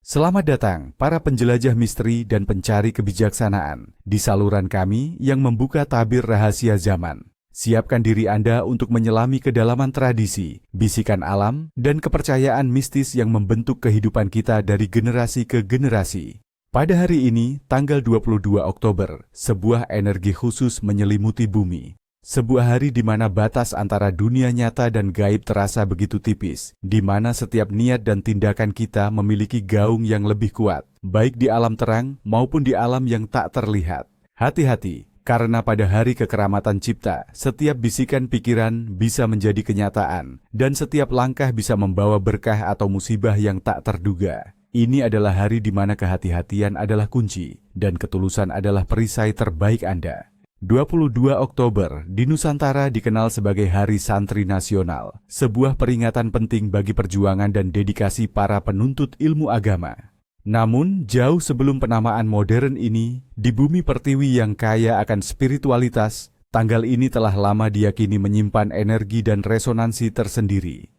Selamat datang, para penjelajah misteri dan pencari kebijaksanaan, di saluran kami yang membuka tabir rahasia zaman. Siapkan diri Anda untuk menyelami kedalaman tradisi, bisikan alam, dan kepercayaan mistis yang membentuk kehidupan kita dari generasi ke generasi. Pada hari ini, tanggal 22 Oktober, sebuah energi khusus menyelimuti bumi. Sebuah hari di mana batas antara dunia nyata dan gaib terasa begitu tipis, di mana setiap niat dan tindakan kita memiliki gaung yang lebih kuat, baik di alam terang maupun di alam yang tak terlihat. Hati-hati, karena pada hari kekeramatan cipta, setiap bisikan pikiran bisa menjadi kenyataan, dan setiap langkah bisa membawa berkah atau musibah yang tak terduga. Ini adalah hari di mana kehati-hatian adalah kunci, dan ketulusan adalah perisai terbaik Anda. 22 Oktober di Nusantara dikenal sebagai Hari Santri Nasional, sebuah peringatan penting bagi perjuangan dan dedikasi para penuntut ilmu agama. Namun, jauh sebelum penamaan modern ini, di bumi pertiwi yang kaya akan spiritualitas, tanggal ini telah lama diyakini menyimpan energi dan resonansi tersendiri.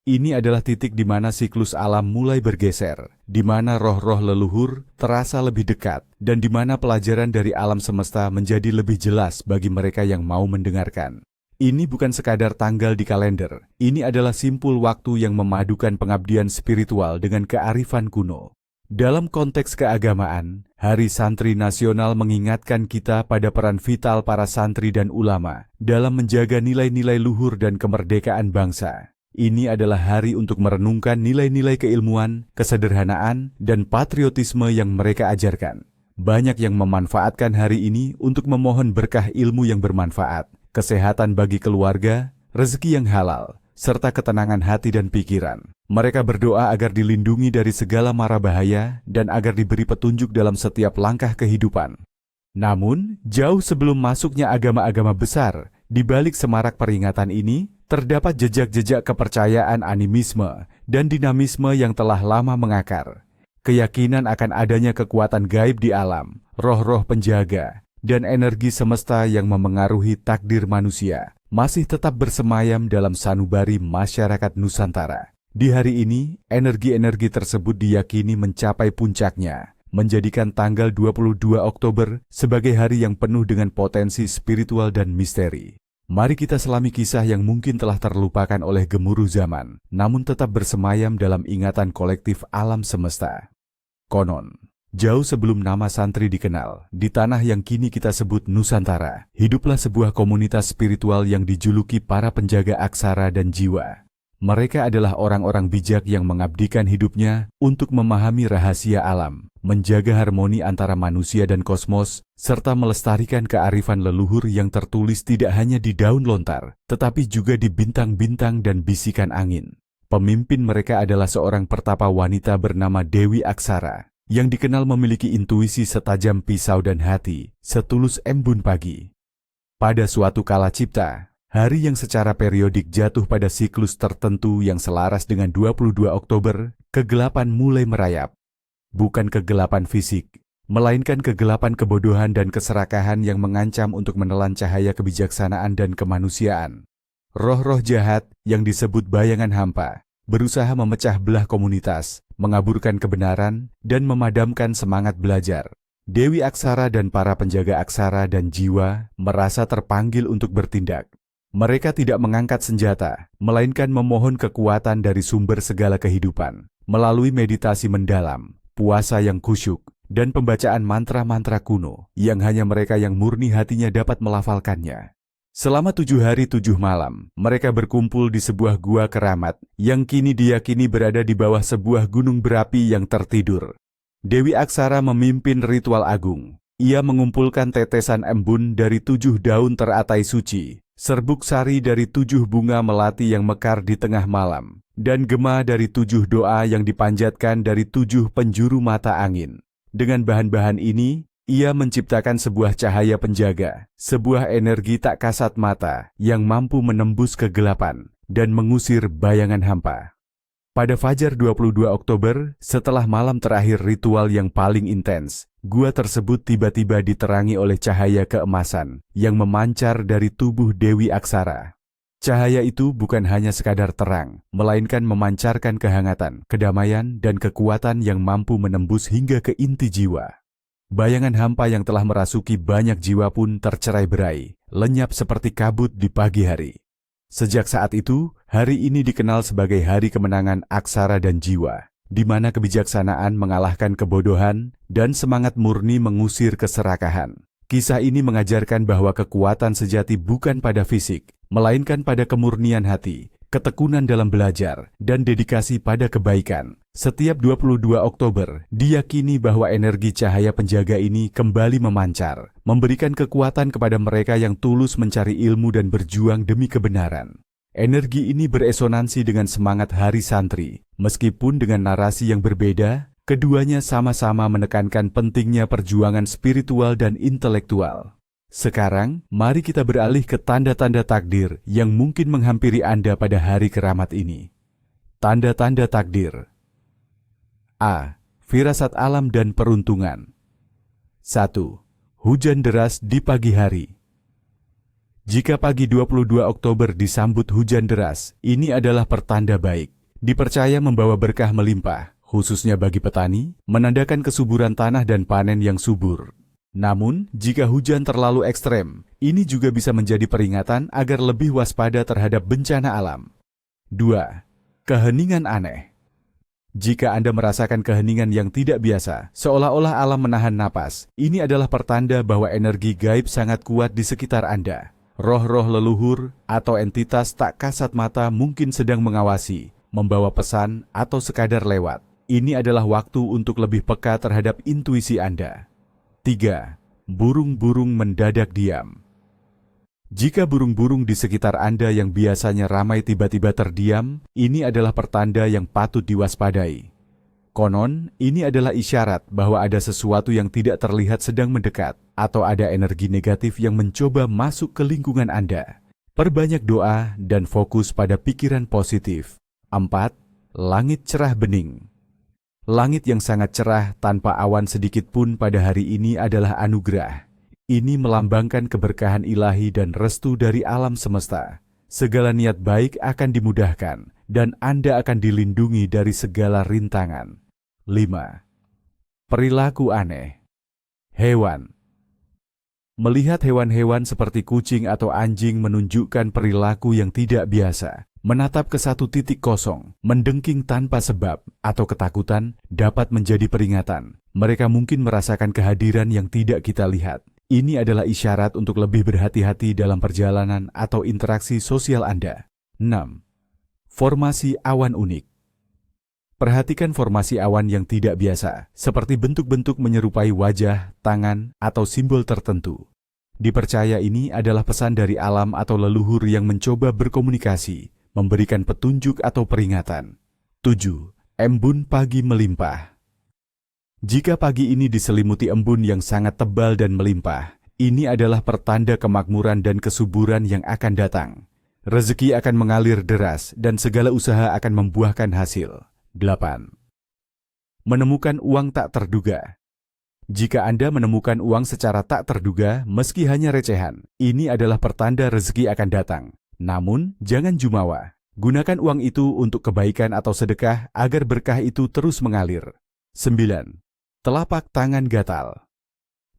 Ini adalah titik di mana siklus alam mulai bergeser, di mana roh-roh leluhur terasa lebih dekat, dan di mana pelajaran dari alam semesta menjadi lebih jelas bagi mereka yang mau mendengarkan. Ini bukan sekadar tanggal di kalender, ini adalah simpul waktu yang memadukan pengabdian spiritual dengan kearifan kuno. Dalam konteks keagamaan, Hari Santri Nasional mengingatkan kita pada peran vital para santri dan ulama dalam menjaga nilai-nilai luhur dan kemerdekaan bangsa. Ini adalah hari untuk merenungkan nilai-nilai keilmuan, kesederhanaan, dan patriotisme yang mereka ajarkan. Banyak yang memanfaatkan hari ini untuk memohon berkah ilmu yang bermanfaat, kesehatan bagi keluarga, rezeki yang halal, serta ketenangan hati dan pikiran. Mereka berdoa agar dilindungi dari segala mara bahaya dan agar diberi petunjuk dalam setiap langkah kehidupan. Namun, jauh sebelum masuknya agama-agama besar, di balik semarak peringatan ini, terdapat jejak-jejak kepercayaan animisme dan dinamisme yang telah lama mengakar. Keyakinan akan adanya kekuatan gaib di alam, roh-roh penjaga, dan energi semesta yang memengaruhi takdir manusia masih tetap bersemayam dalam sanubari masyarakat Nusantara. Di hari ini, energi-energi tersebut diyakini mencapai puncaknya, menjadikan tanggal 22 Oktober sebagai hari yang penuh dengan potensi spiritual dan misteri. Mari kita selami kisah yang mungkin telah terlupakan oleh gemuruh zaman, namun tetap bersemayam dalam ingatan kolektif alam semesta. Konon, jauh sebelum nama santri dikenal, di tanah yang kini kita sebut Nusantara, hiduplah sebuah komunitas spiritual yang dijuluki para penjaga aksara dan jiwa. Mereka adalah orang-orang bijak yang mengabdikan hidupnya untuk memahami rahasia alam, menjaga harmoni antara manusia dan kosmos, serta melestarikan kearifan leluhur yang tertulis tidak hanya di daun lontar, tetapi juga di bintang-bintang dan bisikan angin. Pemimpin mereka adalah seorang pertapa wanita bernama Dewi Aksara, yang dikenal memiliki intuisi setajam pisau dan hati, setulus embun pagi. Pada suatu kala cipta, hari yang secara periodik jatuh pada siklus tertentu yang selaras dengan 22 Oktober, kegelapan mulai merayap. Bukan kegelapan fisik, melainkan kegelapan kebodohan dan keserakahan yang mengancam untuk menelan cahaya kebijaksanaan dan kemanusiaan. Roh-roh jahat yang disebut bayangan hampa, berusaha memecah belah komunitas, mengaburkan kebenaran, dan memadamkan semangat belajar. Dewi Aksara dan para penjaga aksara dan jiwa merasa terpanggil untuk bertindak. Mereka tidak mengangkat senjata, melainkan memohon kekuatan dari sumber segala kehidupan, melalui meditasi mendalam, puasa yang khusyuk, dan pembacaan mantra-mantra kuno, yang hanya mereka yang murni hatinya dapat melafalkannya. Selama 7 hari 7 malam, mereka berkumpul di sebuah gua keramat, yang kini diyakini berada di bawah sebuah gunung berapi yang tertidur. Dewi Aksara memimpin ritual agung. Ia mengumpulkan tetesan embun dari 7 daun teratai suci, serbuk sari dari 7 bunga melati yang mekar di tengah malam, dan gema dari 7 doa yang dipanjatkan dari 7 penjuru mata angin. Dengan bahan-bahan ini, ia menciptakan sebuah cahaya penjaga, sebuah energi tak kasat mata yang mampu menembus kegelapan dan mengusir bayangan hampa. Pada fajar 22 Oktober, setelah malam terakhir ritual yang paling intens, gua tersebut tiba-tiba diterangi oleh cahaya keemasan yang memancar dari tubuh Dewi Aksara. Cahaya itu bukan hanya sekadar terang, melainkan memancarkan kehangatan, kedamaian, dan kekuatan yang mampu menembus hingga ke inti jiwa. Bayangan hampa yang telah merasuki banyak jiwa pun tercerai-berai, lenyap seperti kabut di pagi hari. Sejak saat itu, hari ini dikenal sebagai hari kemenangan aksara dan jiwa, di mana kebijaksanaan mengalahkan kebodohan dan semangat murni mengusir keserakahan. Kisah ini mengajarkan bahwa kekuatan sejati bukan pada fisik, melainkan pada kemurnian hati, ketekunan dalam belajar, dan dedikasi pada kebaikan. Setiap 22 Oktober, diyakini bahwa energi cahaya penjaga ini kembali memancar, memberikan kekuatan kepada mereka yang tulus mencari ilmu dan berjuang demi kebenaran. Energi ini beresonansi dengan semangat Hari Santri. Meskipun dengan narasi yang berbeda, keduanya sama-sama menekankan pentingnya perjuangan spiritual dan intelektual. Sekarang, mari kita beralih ke tanda-tanda takdir yang mungkin menghampiri Anda pada hari keramat ini. Tanda-tanda takdir. A. Firasat alam dan peruntungan. 1. Hujan deras di pagi hari. Jika pagi 22 Oktober disambut hujan deras, ini adalah pertanda baik. Dipercaya membawa berkah melimpah, khususnya bagi petani, menandakan kesuburan tanah dan panen yang subur. Namun, jika hujan terlalu ekstrem, ini juga bisa menjadi peringatan agar lebih waspada terhadap bencana alam. 2. Keheningan aneh. Jika Anda merasakan keheningan yang tidak biasa, seolah-olah alam menahan napas, ini adalah pertanda bahwa energi gaib sangat kuat di sekitar Anda. Roh-roh leluhur atau entitas tak kasat mata mungkin sedang mengawasi, membawa pesan, atau sekadar lewat. Ini adalah waktu untuk lebih peka terhadap intuisi Anda. 3. Burung-burung mendadak diam. Jika burung-burung di sekitar Anda yang biasanya ramai tiba-tiba terdiam, ini adalah pertanda yang patut diwaspadai. Konon, ini adalah isyarat bahwa ada sesuatu yang tidak terlihat sedang mendekat, atau ada energi negatif yang mencoba masuk ke lingkungan Anda. Perbanyak doa dan fokus pada pikiran positif. 4. Langit cerah bening. Langit yang sangat cerah tanpa awan sedikit pun pada hari ini adalah anugerah. Ini melambangkan keberkahan ilahi dan restu dari alam semesta. Segala niat baik akan dimudahkan, dan Anda akan dilindungi dari segala rintangan. 5. Perilaku aneh. Hewan. Melihat hewan-hewan seperti kucing atau anjing menunjukkan perilaku yang tidak biasa. Menatap ke satu titik kosong, mendengking tanpa sebab, atau ketakutan dapat menjadi peringatan. Mereka mungkin merasakan kehadiran yang tidak kita lihat. Ini adalah isyarat untuk lebih berhati-hati dalam perjalanan atau interaksi sosial Anda. 6. Formasi awan unik. Perhatikan formasi awan yang tidak biasa, seperti bentuk-bentuk menyerupai wajah, tangan, atau simbol tertentu. Dipercaya ini adalah pesan dari alam atau leluhur yang mencoba berkomunikasi, memberikan petunjuk atau peringatan. 7. Embun pagi melimpah. Jika pagi ini diselimuti embun yang sangat tebal dan melimpah, ini adalah pertanda kemakmuran dan kesuburan yang akan datang. Rezeki akan mengalir deras dan segala usaha akan membuahkan hasil. 8. Menemukan uang tak terduga. Jika Anda menemukan uang secara tak terduga, meski hanya recehan, ini adalah pertanda rezeki akan datang. Namun, jangan jumawa. Gunakan uang itu untuk kebaikan atau sedekah agar berkah itu terus mengalir. 9. Telapak tangan gatal.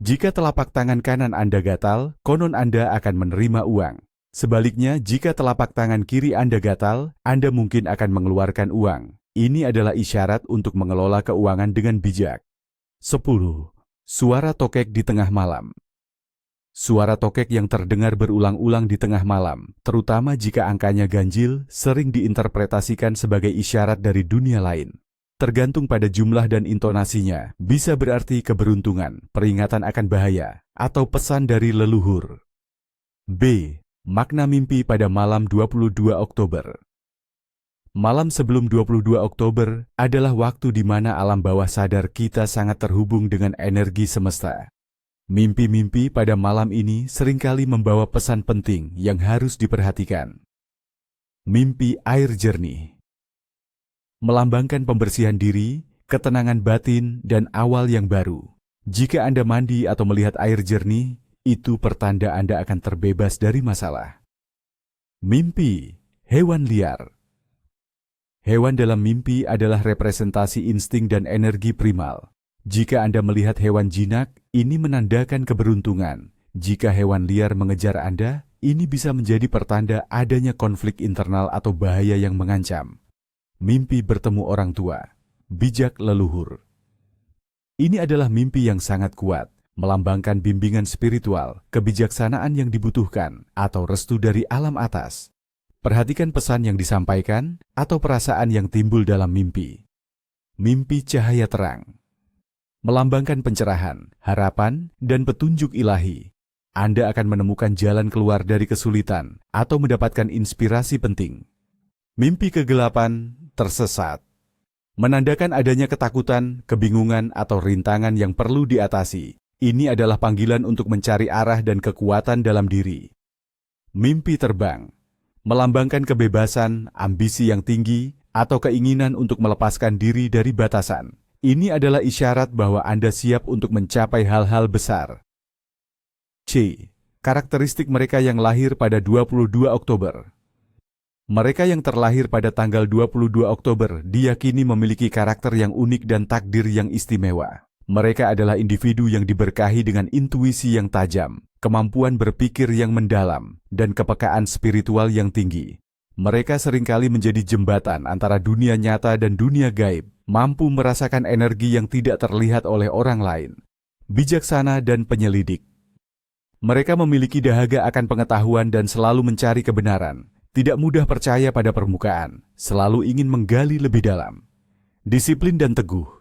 Jika telapak tangan kanan Anda gatal, konon Anda akan menerima uang. Sebaliknya, jika telapak tangan kiri Anda gatal, Anda mungkin akan mengeluarkan uang. Ini adalah isyarat untuk mengelola keuangan dengan bijak. 10. Suara tokek di tengah malam. Suara tokek yang terdengar berulang-ulang di tengah malam, terutama jika angkanya ganjil, sering diinterpretasikan sebagai isyarat dari dunia lain. Tergantung pada jumlah dan intonasinya, bisa berarti keberuntungan, peringatan akan bahaya, atau pesan dari leluhur. B. Makna mimpi pada malam 22 Oktober. Malam sebelum 22 Oktober adalah waktu di mana alam bawah sadar kita sangat terhubung dengan energi semesta. Mimpi-mimpi pada malam ini seringkali membawa pesan penting yang harus diperhatikan. Mimpi air jernih. Melambangkan pembersihan diri, ketenangan batin, dan awal yang baru. Jika Anda mandi atau melihat air jernih, itu pertanda Anda akan terbebas dari masalah. Mimpi, hewan liar. Hewan dalam mimpi adalah representasi insting dan energi primal. Jika Anda melihat hewan jinak, ini menandakan keberuntungan. Jika hewan liar mengejar Anda, ini bisa menjadi pertanda adanya konflik internal atau bahaya yang mengancam. Mimpi bertemu orang tua, bijak leluhur. Ini adalah mimpi yang sangat kuat, melambangkan bimbingan spiritual, kebijaksanaan yang dibutuhkan, atau restu dari alam atas. Perhatikan pesan yang disampaikan atau perasaan yang timbul dalam mimpi. Mimpi cahaya terang, melambangkan pencerahan, harapan, dan petunjuk ilahi. Anda akan menemukan jalan keluar dari kesulitan atau mendapatkan inspirasi penting. Mimpi kegelapan, tersesat, menandakan adanya ketakutan, kebingungan, atau rintangan yang perlu diatasi. Ini adalah panggilan untuk mencari arah dan kekuatan dalam diri. Mimpi terbang, melambangkan kebebasan, ambisi yang tinggi, atau keinginan untuk melepaskan diri dari batasan. Ini adalah isyarat bahwa Anda siap untuk mencapai hal-hal besar. C. Karakteristik mereka yang lahir pada 22 Oktober. Mereka yang terlahir pada tanggal 22 Oktober diyakini memiliki karakter yang unik dan takdir yang istimewa. Mereka adalah individu yang diberkahi dengan intuisi yang tajam, kemampuan berpikir yang mendalam, dan kepekaan spiritual yang tinggi. Mereka seringkali menjadi jembatan antara dunia nyata dan dunia gaib, mampu merasakan energi yang tidak terlihat oleh orang lain. Bijaksana dan penyelidik. Mereka memiliki dahaga akan pengetahuan dan selalu mencari kebenaran, tidak mudah percaya pada permukaan, selalu ingin menggali lebih dalam. Disiplin dan teguh.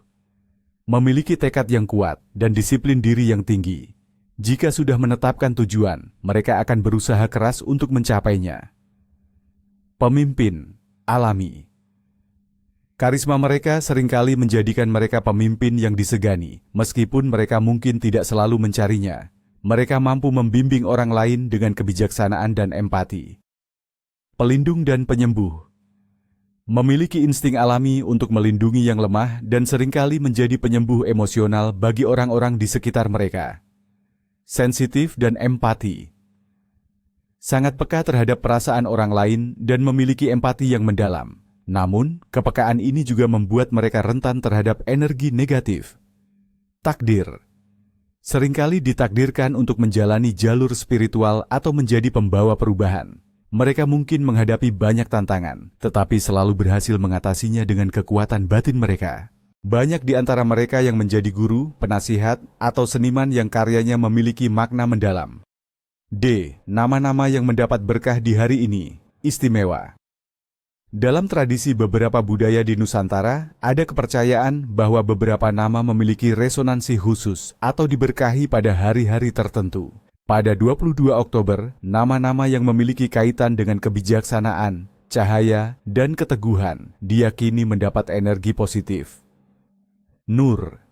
Memiliki tekad yang kuat dan disiplin diri yang tinggi. Jika sudah menetapkan tujuan, mereka akan berusaha keras untuk mencapainya. Pemimpin alami. Karisma mereka seringkali menjadikan mereka pemimpin yang disegani, meskipun mereka mungkin tidak selalu mencarinya. Mereka mampu membimbing orang lain dengan kebijaksanaan dan empati. Pelindung dan penyembuh. Memiliki insting alami untuk melindungi yang lemah dan seringkali menjadi penyembuh emosional bagi orang-orang di sekitar mereka. Sensitif dan empati. Sangat peka terhadap perasaan orang lain dan memiliki empati yang mendalam. Namun, kepekaan ini juga membuat mereka rentan terhadap energi negatif. Takdir. Seringkali ditakdirkan untuk menjalani jalur spiritual atau menjadi pembawa perubahan. Mereka mungkin menghadapi banyak tantangan, tetapi selalu berhasil mengatasinya dengan kekuatan batin mereka. Banyak di antara mereka yang menjadi guru, penasihat, atau seniman yang karyanya memiliki makna mendalam. D. Nama-nama yang mendapat berkah di hari ini, istimewa. Dalam tradisi beberapa budaya di Nusantara, ada kepercayaan bahwa beberapa nama memiliki resonansi khusus atau diberkahi pada hari-hari tertentu. Pada 22 Oktober, nama-nama yang memiliki kaitan dengan kebijaksanaan, cahaya, dan keteguhan diyakini mendapat energi positif. Nur.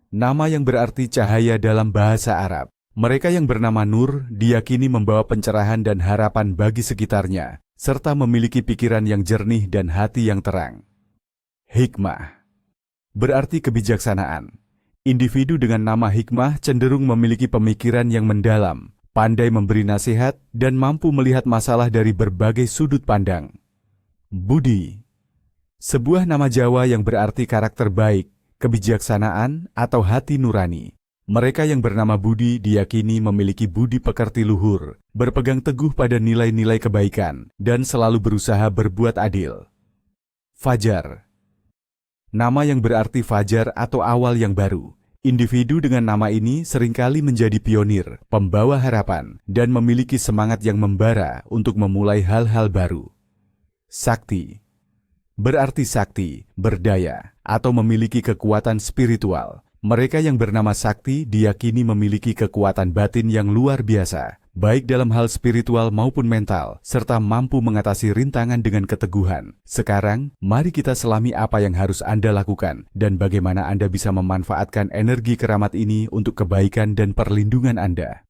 Nama yang berarti cahaya dalam bahasa Arab. Mereka yang bernama Nur diyakini membawa pencerahan dan harapan bagi sekitarnya, serta memiliki pikiran yang jernih dan hati yang terang. Hikmah. Berarti kebijaksanaan. Individu dengan nama hikmah cenderung memiliki pemikiran yang mendalam, pandai memberi nasihat, dan mampu melihat masalah dari berbagai sudut pandang. Budi. Sebuah nama Jawa yang berarti karakter baik, kebijaksanaan, atau hati nurani. Mereka yang bernama Budi diyakini memiliki budi pekerti luhur, berpegang teguh pada nilai-nilai kebaikan, dan selalu berusaha berbuat adil. Fajar. Nama yang berarti fajar atau awal yang baru. Individu dengan nama ini seringkali menjadi pionir, pembawa harapan, dan memiliki semangat yang membara untuk memulai hal-hal baru. Sakti. Berarti sakti, berdaya, atau memiliki kekuatan spiritual. Mereka yang bernama Sakti diyakini memiliki kekuatan batin yang luar biasa, baik dalam hal spiritual maupun mental, serta mampu mengatasi rintangan dengan keteguhan. Sekarang, mari kita selami apa yang harus Anda lakukan dan bagaimana Anda bisa memanfaatkan energi keramat ini untuk kebaikan dan perlindungan Anda.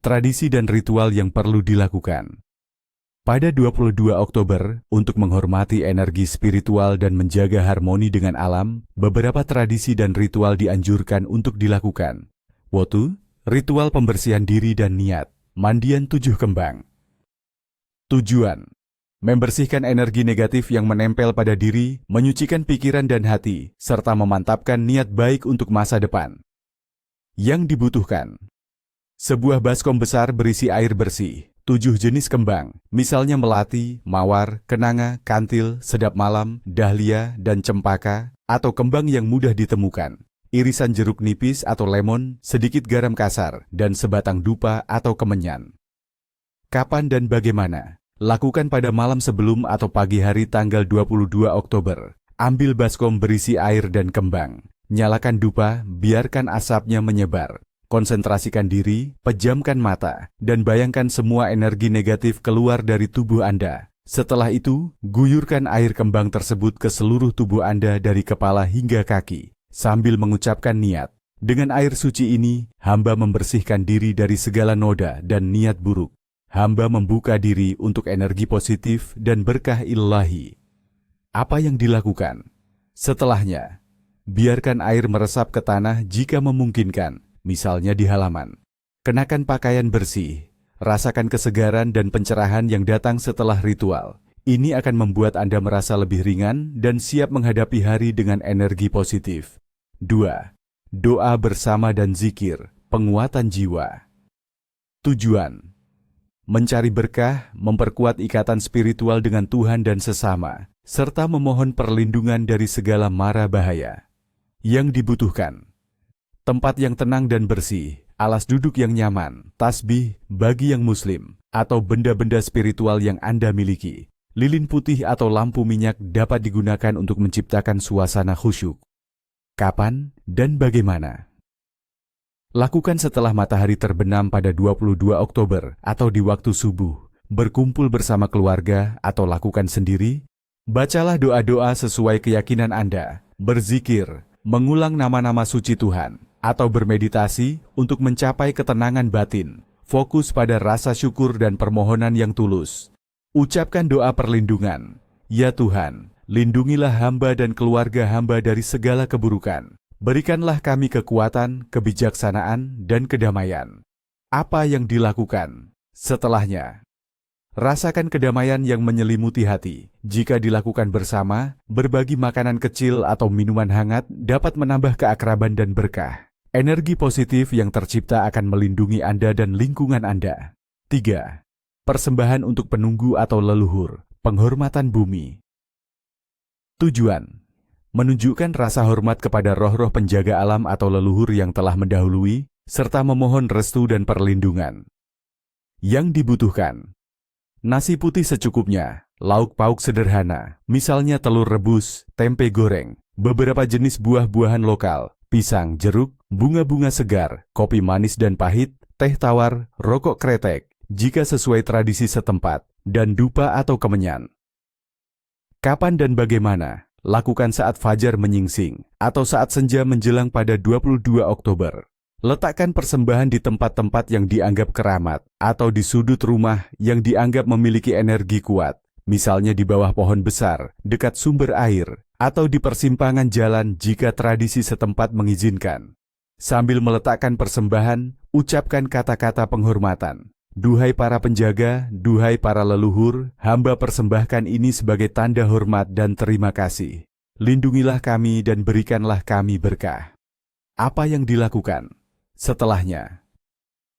Tradisi dan ritual yang perlu dilakukan. Pada 22 Oktober, untuk menghormati energi spiritual dan menjaga harmoni dengan alam, beberapa tradisi dan ritual dianjurkan untuk dilakukan. Wotu, ritual pembersihan diri dan niat, mandian 7 kembang. Tujuan: membersihkan energi negatif yang menempel pada diri, menyucikan pikiran dan hati, serta memantapkan niat baik untuk masa depan. Yang dibutuhkan: sebuah baskom besar berisi air bersih, 7 jenis kembang, misalnya melati, mawar, kenanga, kantil, sedap malam, dahlia, dan cempaka, atau kembang yang mudah ditemukan, irisan jeruk nipis atau lemon, sedikit garam kasar, dan sebatang dupa atau kemenyan. Kapan dan bagaimana? Lakukan pada malam sebelum atau pagi hari tanggal 22 Oktober. Ambil baskom berisi air dan kembang. Nyalakan dupa, biarkan asapnya menyebar. Konsentrasikan diri, pejamkan mata, dan bayangkan semua energi negatif keluar dari tubuh Anda. Setelah itu, guyurkan air kembang tersebut ke seluruh tubuh Anda dari kepala hingga kaki, sambil mengucapkan niat. Dengan air suci ini, hamba membersihkan diri dari segala noda dan niat buruk. Hamba membuka diri untuk energi positif dan berkah ilahi. Apa yang dilakukan? Setelahnya, biarkan air meresap ke tanah jika memungkinkan. Misalnya di halaman. Kenakan pakaian bersih, rasakan kesegaran dan pencerahan yang datang setelah ritual. Ini akan membuat Anda merasa lebih ringan dan siap menghadapi hari dengan energi positif. 2. Doa bersama dan zikir, penguatan jiwa. Tujuan: mencari berkah, memperkuat ikatan spiritual dengan Tuhan dan sesama, serta memohon perlindungan dari segala mara bahaya. Yang dibutuhkan: tempat yang tenang dan bersih, alas duduk yang nyaman, tasbih bagi yang muslim, atau benda-benda spiritual yang Anda miliki. Lilin putih atau lampu minyak dapat digunakan untuk menciptakan suasana khusyuk. Kapan dan bagaimana? Lakukan setelah matahari terbenam pada 22 Oktober atau di waktu subuh, berkumpul bersama keluarga atau lakukan sendiri. Bacalah doa-doa sesuai keyakinan Anda, berzikir, mengulang nama-nama suci Tuhan, atau bermeditasi untuk mencapai ketenangan batin, fokus pada rasa syukur dan permohonan yang tulus. Ucapkan doa perlindungan. Ya Tuhan, lindungilah hamba dan keluarga hamba dari segala keburukan. Berikanlah kami kekuatan, kebijaksanaan, dan kedamaian. Apa yang dilakukan? Setelahnya, rasakan kedamaian yang menyelimuti hati. Jika dilakukan bersama, berbagi makanan kecil atau minuman hangat dapat menambah keakraban dan berkah. Energi positif yang tercipta akan melindungi Anda dan lingkungan Anda. 3. Persembahan untuk penunggu atau leluhur, penghormatan bumi. Tujuan: menunjukkan rasa hormat kepada roh-roh penjaga alam atau leluhur yang telah mendahului, serta memohon restu dan perlindungan. Yang dibutuhkan: nasi putih secukupnya, lauk pauk sederhana, misalnya telur rebus, tempe goreng, beberapa jenis buah-buahan lokal, pisang, jeruk, bunga-bunga segar, kopi manis dan pahit, teh tawar, rokok kretek, jika sesuai tradisi setempat, dan dupa atau kemenyan. Kapan dan bagaimana? Lakukan saat fajar menyingsing, atau saat senja menjelang pada 22 Oktober. Letakkan persembahan di tempat-tempat yang dianggap keramat, atau di sudut rumah yang dianggap memiliki energi kuat, misalnya di bawah pohon besar, dekat sumber air, atau di persimpangan jalan jika tradisi setempat mengizinkan. Sambil meletakkan persembahan, ucapkan kata-kata penghormatan. Duhai para penjaga, duhai para leluhur, hamba persembahkan ini sebagai tanda hormat dan terima kasih. Lindungilah kami dan berikanlah kami berkah. Apa yang dilakukan? Setelahnya,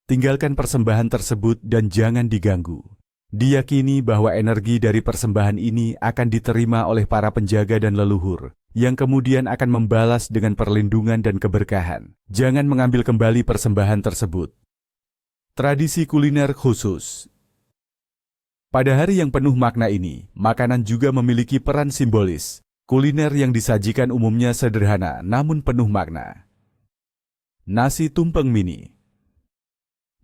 tinggalkan persembahan tersebut dan jangan diganggu. Diyakini bahwa energi dari persembahan ini akan diterima oleh para penjaga dan leluhur, yang kemudian akan membalas dengan perlindungan dan keberkahan. Jangan mengambil kembali persembahan tersebut. Tradisi kuliner khusus. Pada hari yang penuh makna ini, makanan juga memiliki peran simbolis. Kuliner yang disajikan umumnya sederhana namun penuh makna. Nasi tumpeng mini.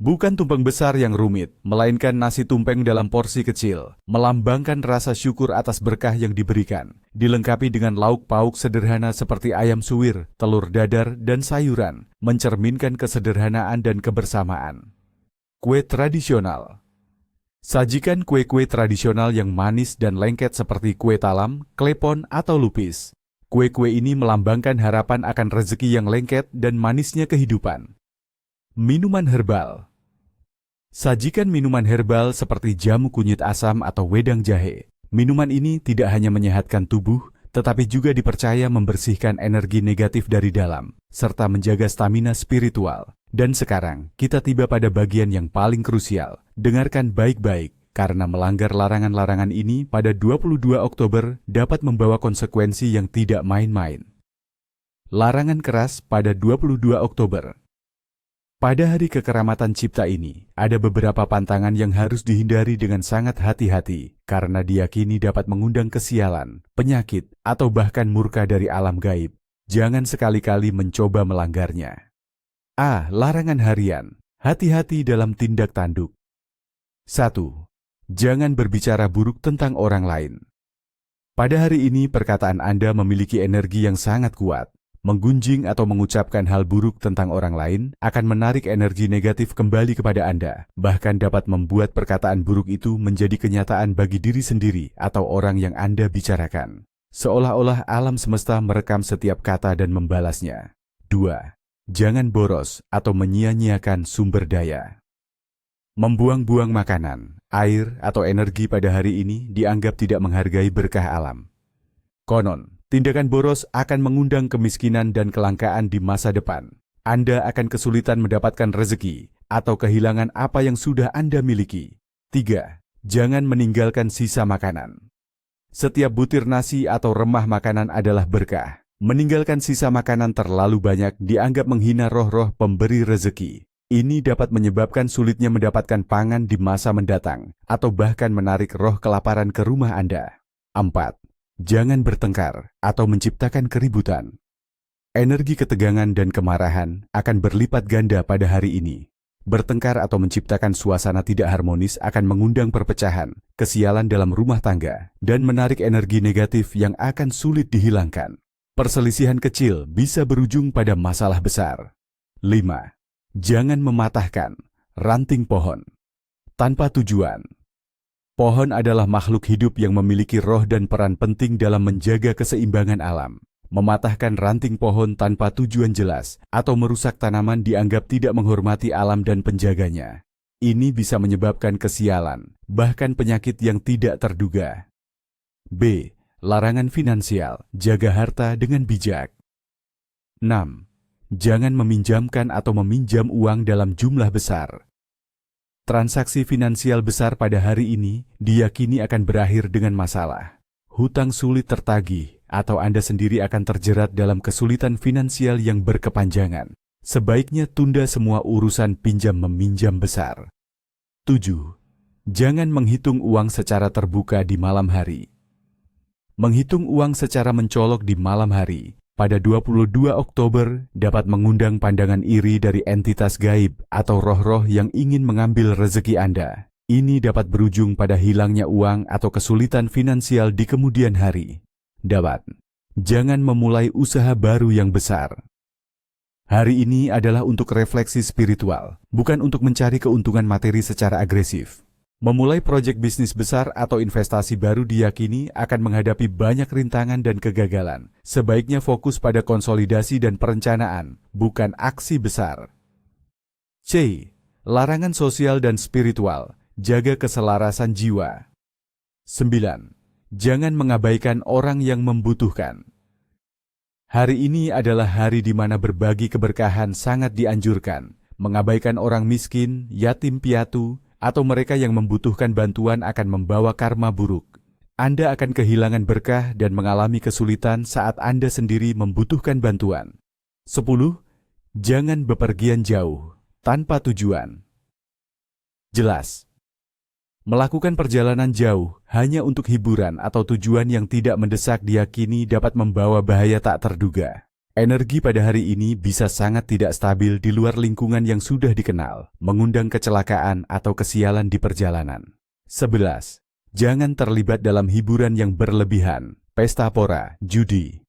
Bukan tumpeng besar yang rumit, melainkan nasi tumpeng dalam porsi kecil, melambangkan rasa syukur atas berkah yang diberikan, dilengkapi dengan lauk pauk sederhana seperti ayam suwir, telur dadar, dan sayuran, mencerminkan kesederhanaan dan kebersamaan. Kue tradisional. Sajikan kue-kue tradisional yang manis dan lengket seperti kue talam, klepon, atau lupis. Kue-kue ini melambangkan harapan akan rezeki yang lengket dan manisnya kehidupan. Minuman herbal. Sajikan minuman herbal seperti jamu kunyit asam atau wedang jahe. Minuman ini tidak hanya menyehatkan tubuh, tetapi juga dipercaya membersihkan energi negatif dari dalam, serta menjaga stamina spiritual. Dan sekarang, kita tiba pada bagian yang paling krusial. Dengarkan baik-baik, karena melanggar larangan-larangan ini pada 22 Oktober dapat membawa konsekuensi yang tidak main-main. Larangan keras pada 22 Oktober. Pada hari kekeramatan cipta ini, ada beberapa pantangan yang harus dihindari dengan sangat hati-hati, karena diyakini dapat mengundang kesialan, penyakit, atau bahkan murka dari alam gaib. Jangan sekali-kali mencoba melanggarnya. A. Larangan harian. Hati-hati dalam tindak tanduk. 1. Jangan berbicara buruk tentang orang lain. Pada hari ini, perkataan Anda memiliki energi yang sangat kuat. Menggunjing atau mengucapkan hal buruk tentang orang lain akan menarik energi negatif kembali kepada Anda, bahkan dapat membuat perkataan buruk itu menjadi kenyataan bagi diri sendiri atau orang yang Anda bicarakan. Seolah-olah alam semesta merekam setiap kata dan membalasnya. 2. Jangan boros atau menyia-nyiakan sumber daya. Membuang-buang makanan, air, atau energi pada hari ini dianggap tidak menghargai berkah alam. Konon, tindakan boros akan mengundang kemiskinan dan kelangkaan di masa depan. Anda akan kesulitan mendapatkan rezeki atau kehilangan apa yang sudah Anda miliki. 3. Jangan meninggalkan sisa makanan. Setiap butir nasi atau remah makanan adalah berkah. Meninggalkan sisa makanan terlalu banyak dianggap menghina roh-roh pemberi rezeki. Ini dapat menyebabkan sulitnya mendapatkan pangan di masa mendatang atau bahkan menarik roh kelaparan ke rumah Anda. 4. Jangan bertengkar atau menciptakan keributan. Energi ketegangan dan kemarahan akan berlipat ganda pada hari ini. Bertengkar atau menciptakan suasana tidak harmonis akan mengundang perpecahan, kesialan dalam rumah tangga, dan menarik energi negatif yang akan sulit dihilangkan. Perselisihan kecil bisa berujung pada masalah besar. 5. Jangan mematahkan ranting pohon tanpa tujuan. Pohon adalah makhluk hidup yang memiliki roh dan peran penting dalam menjaga keseimbangan alam. Mematahkan ranting pohon tanpa tujuan jelas atau merusak tanaman dianggap tidak menghormati alam dan penjaganya. Ini bisa menyebabkan kesialan, bahkan penyakit yang tidak terduga. B. Larangan finansial, jaga harta dengan bijak. 6. Jangan meminjamkan atau meminjam uang dalam jumlah besar. Transaksi finansial besar pada hari ini diyakini akan berakhir dengan masalah. Hutang sulit tertagih atau Anda sendiri akan terjerat dalam kesulitan finansial yang berkepanjangan. Sebaiknya tunda semua urusan pinjam-meminjam besar. 7. Jangan menghitung uang secara terbuka di malam hari. Menghitung uang secara mencolok di malam hari pada 22 Oktober dapat mengundang pandangan iri dari entitas gaib atau roh-roh yang ingin mengambil rezeki Anda. Ini dapat berujung pada hilangnya uang atau kesulitan finansial di kemudian hari. Jangan memulai usaha baru yang besar. Hari ini adalah untuk refleksi spiritual, bukan untuk mencari keuntungan materi secara agresif. Memulai proyek bisnis besar atau investasi baru diyakini akan menghadapi banyak rintangan dan kegagalan. Sebaiknya fokus pada konsolidasi dan perencanaan, bukan aksi besar. C. Larangan sosial dan spiritual, jaga keselarasan jiwa. 9. Jangan mengabaikan orang yang membutuhkan. Hari ini adalah hari di mana berbagi keberkahan sangat dianjurkan. Mengabaikan orang miskin, yatim piatu, atau mereka yang membutuhkan bantuan akan membawa karma buruk. Anda akan kehilangan berkah dan mengalami kesulitan saat Anda sendiri membutuhkan bantuan. 10. Jangan bepergian jauh, tanpa tujuan. Jelas. Melakukan perjalanan jauh hanya untuk hiburan atau tujuan yang tidak mendesak diyakini dapat membawa bahaya tak terduga. Energi pada hari ini bisa sangat tidak stabil di luar lingkungan yang sudah dikenal, mengundang kecelakaan atau kesialan di perjalanan. 11. Jangan terlibat dalam hiburan yang berlebihan, pesta pora, judi.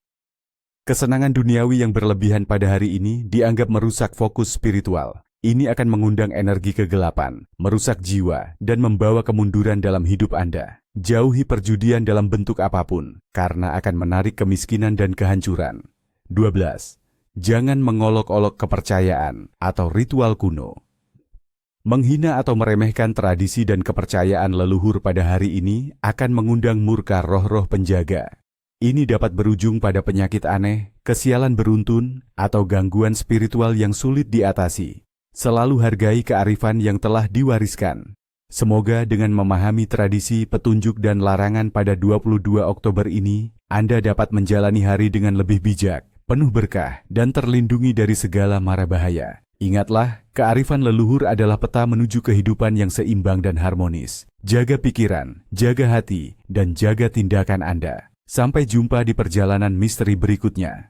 Kesenangan duniawi yang berlebihan pada hari ini dianggap merusak fokus spiritual. Ini akan mengundang energi kegelapan, merusak jiwa, dan membawa kemunduran dalam hidup Anda. Jauhi perjudian dalam bentuk apapun, karena akan menarik kemiskinan dan kehancuran. 12. Jangan mengolok-olok kepercayaan atau ritual kuno. Menghina atau meremehkan tradisi dan kepercayaan leluhur pada hari ini akan mengundang murka roh-roh penjaga. Ini dapat berujung pada penyakit aneh, kesialan beruntun, atau gangguan spiritual yang sulit diatasi. Selalu hargai kearifan yang telah diwariskan. Semoga dengan memahami tradisi, petunjuk, dan larangan pada 22 Oktober ini, Anda dapat menjalani hari dengan lebih bijak, penuh berkah, dan terlindungi dari segala mara bahaya. Ingatlah, kearifan leluhur adalah peta menuju kehidupan yang seimbang dan harmonis. Jaga pikiran, jaga hati, dan jaga tindakan Anda. Sampai jumpa di perjalanan misteri berikutnya.